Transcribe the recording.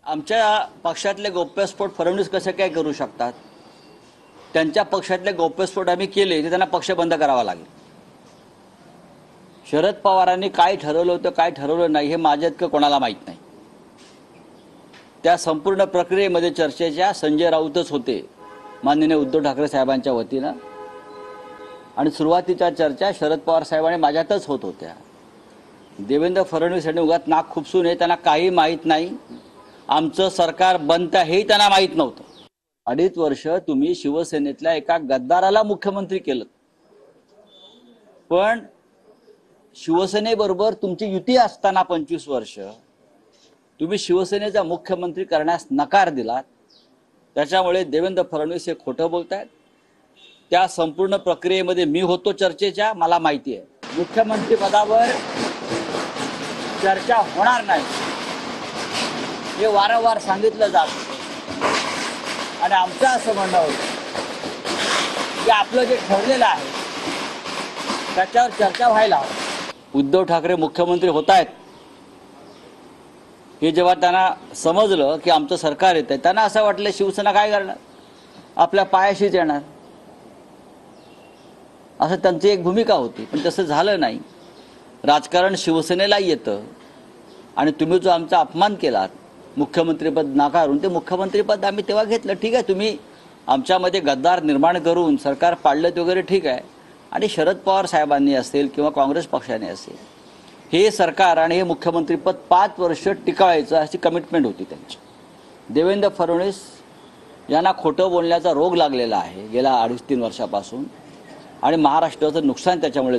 आमच्या पक्षातले गौप्यस्फोट फडणवीस कसे काय करू शकतात? त्यांच्या पक्षातले गौप्यस्फोट आम्ही केले ते त्यांना पक्ष बंद करावा लागेल. शरद पवारांनी काय ठरवलं होतं काय ठरवलं नाही हे माझ्या इतकं कोणाला माहीत नाही. त्या संपूर्ण प्रक्रियेमध्ये चर्चेच्या संजय राऊतच होते माननीय उद्धव ठाकरे साहेबांच्या वतीनं, आणि सुरुवातीच्या चर्चा शरद पवार साहेबांनी माझ्यातच होत होत्या. देवेंद्र फडणवीस यांनी उगाच नाक खुपसून हे त्यांना काही माहीत नाही, आमचं सरकार बनतं हेही त्यांना माहीत नव्हतं. 2.5 वर्ष तुम्ही शिवसेनेतल्या एका गद्दाराला मुख्यमंत्री केलं, पण शिवसेनेबरोबर तुमची युती असताना 25 वर्ष तुम्ही शिवसेनेचा मुख्यमंत्री करण्यास नकार दिलात. त्याच्यामुळे देवेंद्र फडणवीस हे खोटं बोलतायत. त्या संपूर्ण प्रक्रियेमध्ये मी होतो चर्चेच्या, मला माहिती आहे. मुख्यमंत्री पदावर चर्चा होणार नाही हे वारंवार सांगितलं जातं, आणि आमचं असं म्हणणं होतं की आपलं जे ठरलेलं आहे त्याच्यावर चर्चा व्हायला हवी. उद्धव ठाकरे मुख्यमंत्री होत आहेत हे जेव्हा त्यांना समजलं की आमचं सरकार येत आहे, त्यांना असं वाटलं शिवसेना काय करणार, आपल्या पायाशीच येणार, असं त्यांची एक भूमिका होती. पण तसं झालं नाही. राजकारण शिवसेनेला येतं, आणि तुम्ही जो आमचा अपमान केलात मुख्यमंत्रीपद नाकारून, ते मुख्यमंत्रीपद आम्ही तेव्हा घेतलं. ठीक आहे, तुम्ही आमच्यामध्ये गद्दार निर्माण करून सरकार पाडलं ते वगैरे ठीक आहे, आणि शरद पवार साहेबांनी असेल किंवा काँग्रेस पक्षाने असेल हे सरकार आणि हे मुख्यमंत्रीपद 5 वर्ष टिकवायचं अशी कमिटमेंट होती त्यांची. देवेंद्र फडणवीस यांना खोटं बोलण्याचा रोग लागलेला आहे गेल्या 2.5-3 वर्षापासून, आणि महाराष्ट्राचं नुकसान त्याच्यामुळे